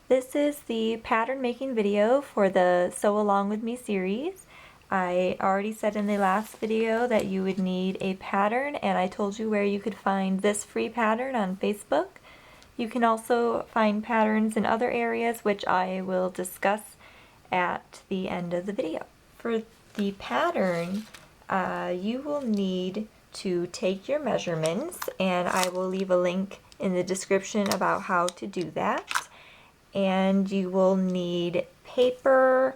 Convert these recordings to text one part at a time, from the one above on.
This is the pattern making video for the Sew Along With Me series. I already said in the last video that you would need a pattern, and I told you where you could find this free pattern on Facebook. You can also find patterns in other areas, which I will discuss at the end of the video. For the pattern, you will need to take your measurements, and I will leave a link in the description about how to do that. And you will need paper.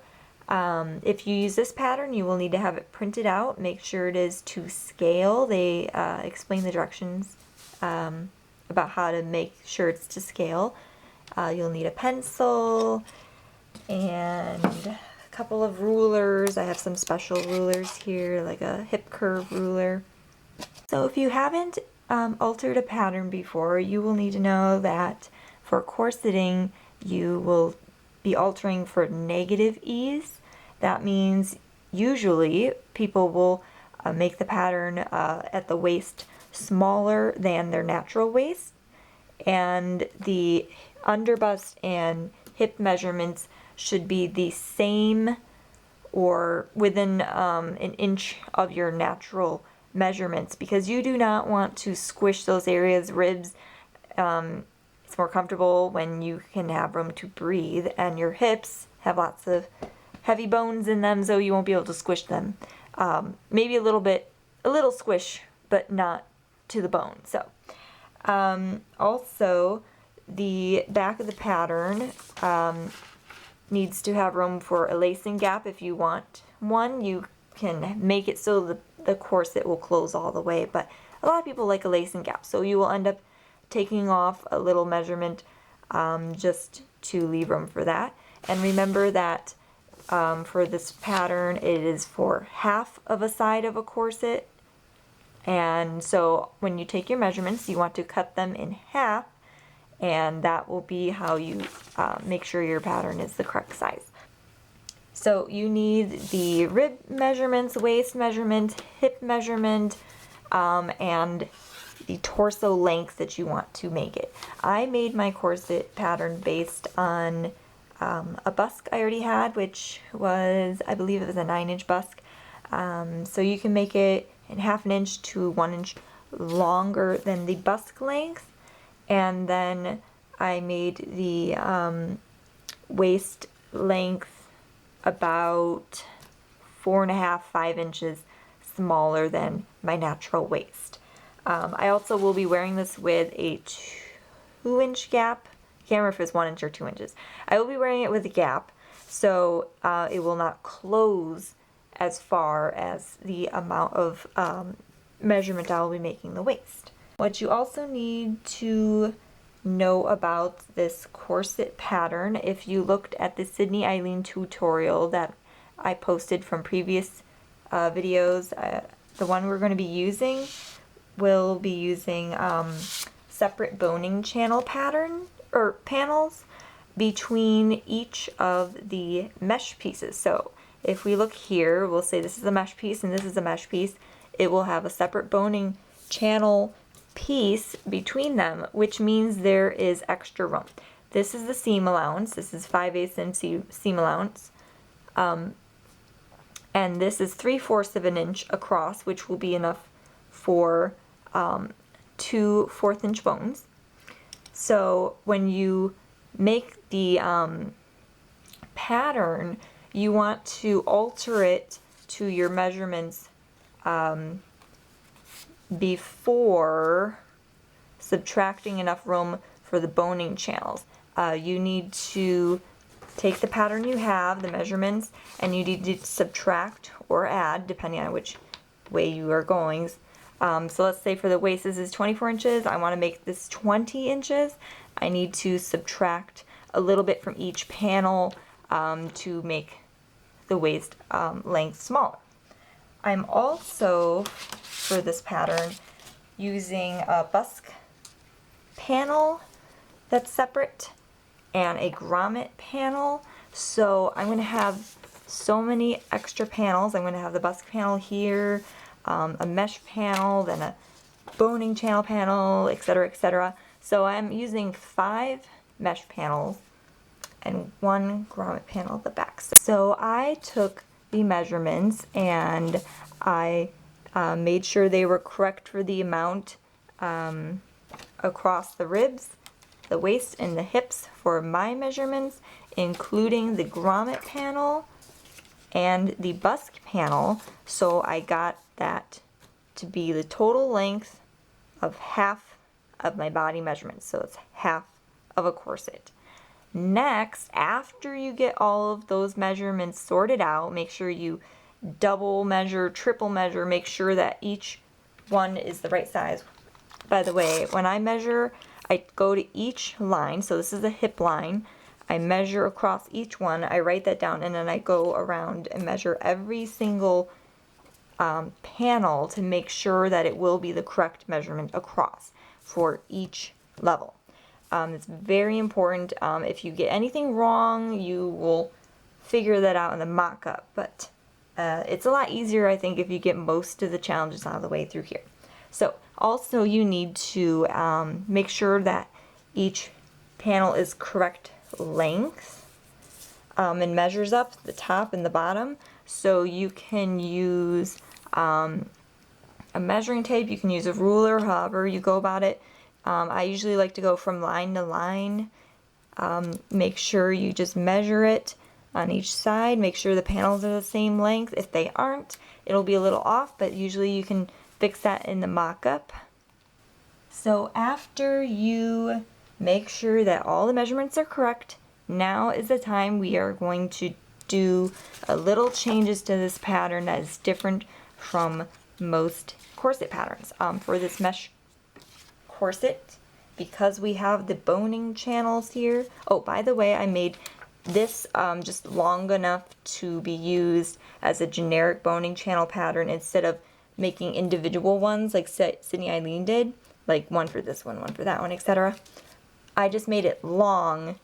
If you use this pattern, you will need to have it printed out. Make sure it is to scale. They explain the directions about how to make sure it's to scale. You'll need a pencil and a couple of rulers. I have some special rulers here, like a hip curve ruler. So if you haven't altered a pattern before, you will need to know that for corseting, you will be altering for negative ease. That means usually people will make the pattern at the waist smaller than their natural waist, and the underbust and hip measurements should be the same or within an inch of your natural measurements, because you do not want to squish those areas. Ribs, it's more comfortable when you can have room to breathe, and your hips have lots of heavy bones in them, so you won't be able to squish them. Maybe a little squish, but not to the bone. So also the back of the pattern needs to have room for a lacing gap. If you want one, you can make it so the corset will close all the way, but a lot of people like a lacing gap, so you will end up taking off a little measurement just to leave room for that. And remember that for this pattern, it is for half of a side of a corset, and so when you take your measurements, you want to cut them in half, and that will be how you make sure your pattern is the correct size. So you need the rib measurements, waist measurement, hip measurement, and the torso length that you want to make it. I made my corset pattern based on a busk I already had, which was, I believe it was a 9-inch busk. So you can make it in half an inch to 1 inch longer than the busk length. And then I made the waist length about 4.5, 5 inches smaller than my natural waist. I also will be wearing this with a 2-inch gap. I can't remember if it's 1 inch or 2 inches. I will be wearing it with a gap, so it will not close as far as the amount of measurement I will be making the waist. What you also need to know about this corset pattern, if you looked at the Sydney Eileen tutorial that I posted from previous videos, the one we're going to be using will be using separate boning channel pattern or panels between each of the mesh pieces. So if we look here, we'll say this is a mesh piece and this is a mesh piece. It will have a separate boning channel piece between them, which means there is extra room. This is the seam allowance. This is 5/8 inch seam allowance. And this is 3/4 of an inch across, which will be enough for 2 1/4 inch bones. So when you make the pattern, you want to alter it to your measurements before subtracting enough room for the boning channels. You need to take the pattern you have, the measurements, and you need to subtract or add depending on which way you are going. So let's say for the waist this is 24 inches. I want to make this 20 inches. I need to subtract a little bit from each panel to make the waist length smaller. I'm also, for this pattern, using a busk panel that's separate and a grommet panel. So I'm going to have so many extra panels. I'm going to have the busk panel here, a mesh panel, then a boning channel panel, etc., etc. So I'm using 5 mesh panels and 1 grommet panel at the back. So I took the measurements and I made sure they were correct for the amount across the ribs, the waist, and the hips for my measurements, including the grommet panel and the bust panel. So I got that to be the total length of half of my body measurements. So it's half of a corset. Next, after you get all of those measurements sorted out, make sure you double measure, triple measure, make sure that each one is the right size. By the way, when I measure, I go to each line. So this is a hip line. I measure across each one. I write that down, and then I go around and measure every single panel to make sure that it will be the correct measurement across for each level. It's very important. If you get anything wrong, you will figure that out in the mock-up, but it's a lot easier, I think, if you get most of the challenges out of the way through here. So also you need to make sure that each panel is correct length and measures up the top and the bottom. So you can use a measuring tape, you can use a ruler, however you go about it. I usually like to go from line to line. Make sure you just measure it on each side. Make sure the panels are the same length. If they aren't, it'll be a little off, but usually you can fix that in the mock-up. So after you make sure that all the measurements are correct, now is the time we are going to do a little changes to this pattern that is different from most corset patterns. For this mesh corset, because we have the boning channels here. Oh, by the way, I made this just long enough to be used as a generic boning channel pattern instead of making individual ones like Sydney Eileen did, like one for this one for that one, etc. I just made it long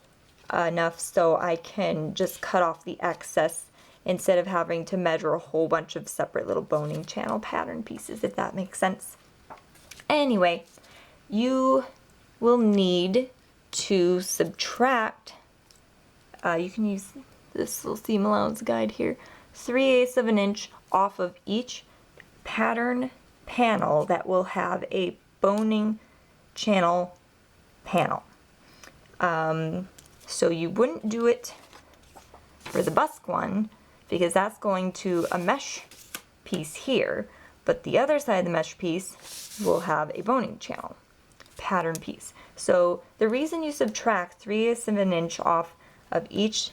enough so I can just cut off the excess instead of having to measure a whole bunch of separate little boning channel pattern pieces, if that makes sense. Anyway, you will need to subtract, you can use this little seam allowance guide here, 3/8 of an inch off of each pattern panel that will have a boning channel panel. So you wouldn't do it for the busk one because that's going to a mesh piece here, but the other side of the mesh piece will have a boning channel pattern piece. So the reason you subtract 3/8 of an inch off of each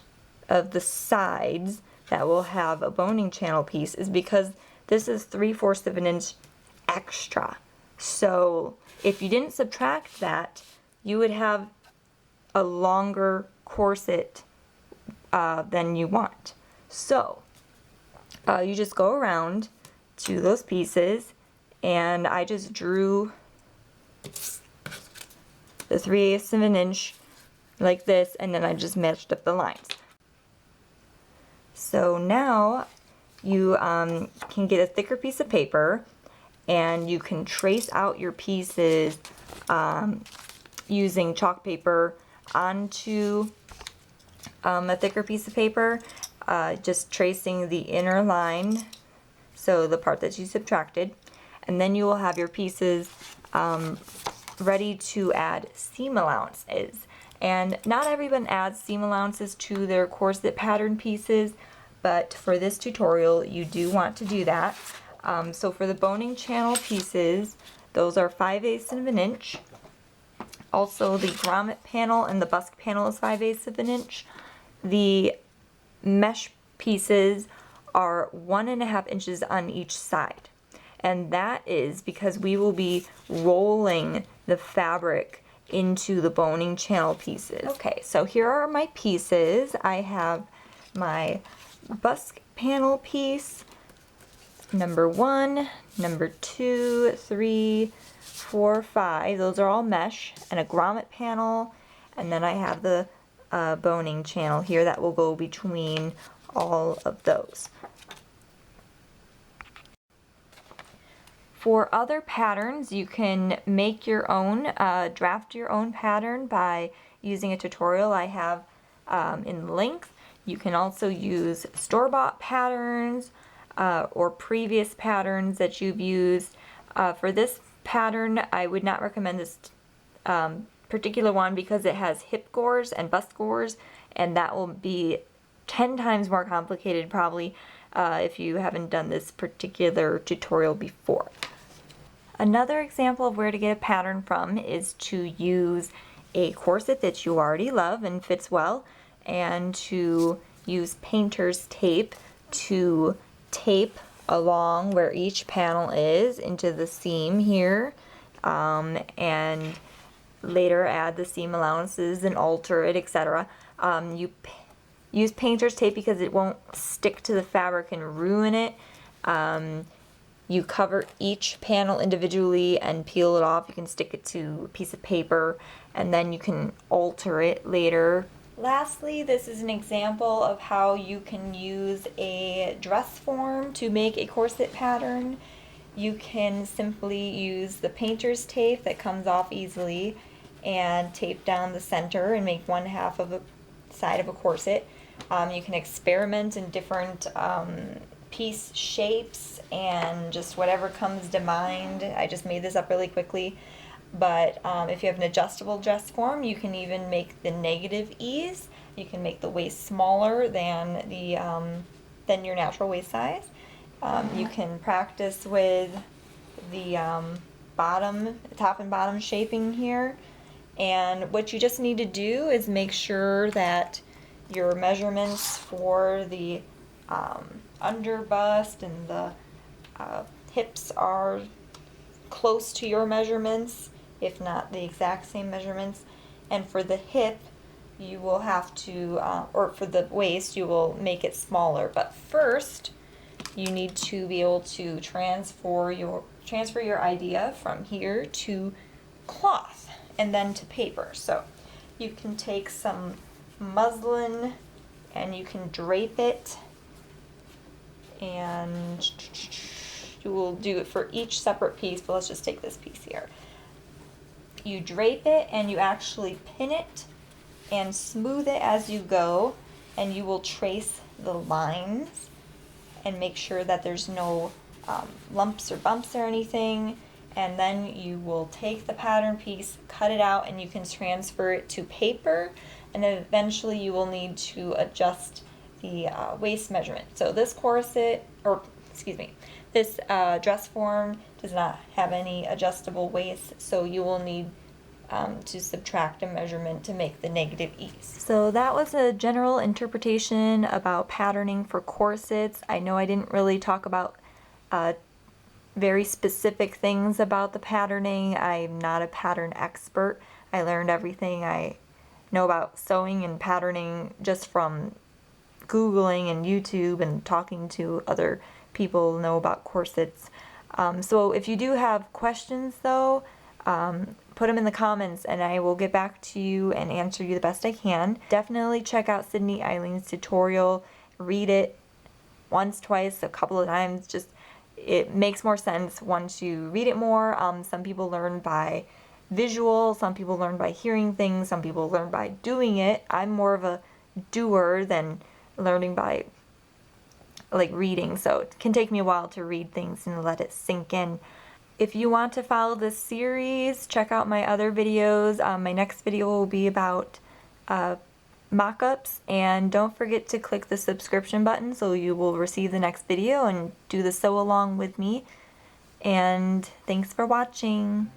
of the sides that will have a boning channel piece is because this is 3/4 of an inch extra. So if you didn't subtract that, you would have a longer corset than you want. So you just go around to those pieces, and I just drew the 3/8 of an inch like this, and then I just matched up the lines. So now you can get a thicker piece of paper and you can trace out your pieces using chalk paper onto a thicker piece of paper, just tracing the inner line, so the part that you subtracted, and then you will have your pieces ready to add seam allowances. And not everyone adds seam allowances to their corset pattern pieces, but for this tutorial you do want to do that. So for the boning channel pieces, those are 5/8 of an inch. Also the grommet panel and the busk panel is 5/8 of an inch. The mesh pieces are 1.5 inches on each side. And that is because we will be rolling the fabric into the boning channel pieces. Okay, so here are my pieces. I have my busk panel piece, number 1, number 2, 3, 4, 5. Those are all mesh, and a grommet panel, and then I have the boning channel here that will go between all of those. For other patterns, you can make your own, draft your own pattern by using a tutorial I have in links. You can also use store-bought patterns or previous patterns that you've used. For this pattern, I would not recommend this particular one because it has hip gores and bust gores, and that will be 10 times more complicated probably if you haven't done this particular tutorial before. Another example of where to get a pattern from is to use a corset that you already love and fits well, and to use painter's tape to tape along where each panel is into the seam here, and later add the seam allowances and alter it, etc. You use painter's tape because it won't stick to the fabric and ruin it. You cover each panel individually and peel it off. You can stick it to a piece of paper and then you can alter it later. Lastly, this is an example of how you can use a dress form to make a corset pattern. You can simply use the painter's tape that comes off easily and tape down the center and make one half of a side of a corset. You can experiment in different piece shapes and just whatever comes to mind. I just made this up really quickly, but if you have an adjustable dress form, you can even make the negative ease. You can make the waist smaller than the than your natural waist size. You can practice with the top and bottom shaping here, and what you just need to do is make sure that your measurements for the under bust and the hips are close to your measurements, if not the exact same measurements. And for the hip, you will have to, or for the waist, you will make it smaller. But first, you need to be able to transfer your idea from here to cloth and then to paper. So you can take some muslin and you can drape it, and you will do it for each separate piece, but let's just take this piece here. You drape it and you actually pin it and smooth it as you go, and you will trace the lines and make sure that there's no lumps or bumps or anything, and then you will take the pattern piece, cut it out, and you can transfer it to paper, and then eventually you will need to adjust the waist measurement. So this corset, or excuse me, this dress form does not have any adjustable waist, so you will need to subtract a measurement to make the negative ease. So that was a general interpretation about patterning for corsets. I know I didn't really talk about very specific things about the patterning. I'm not a pattern expert. I learned everything I know about sewing and patterning just from Googling and YouTube and talking to other people who know about corsets. So if you do have questions though, put them in the comments and I will get back to you and answer you the best I can. Definitely check out Sydney Eileen's tutorial. Read it once, twice, a couple of times. Just it makes more sense once you read it more. Some people learn by visual, some people learn by hearing things, some people learn by doing it. I'm more of a doer than learning by like reading, so it can take me a while to read things and let it sink in. If you want to follow this series, check out my other videos. My next video will be about mock-ups, and don't forget to click the subscription button so you will receive the next video and do the sew along with me. And thanks for watching.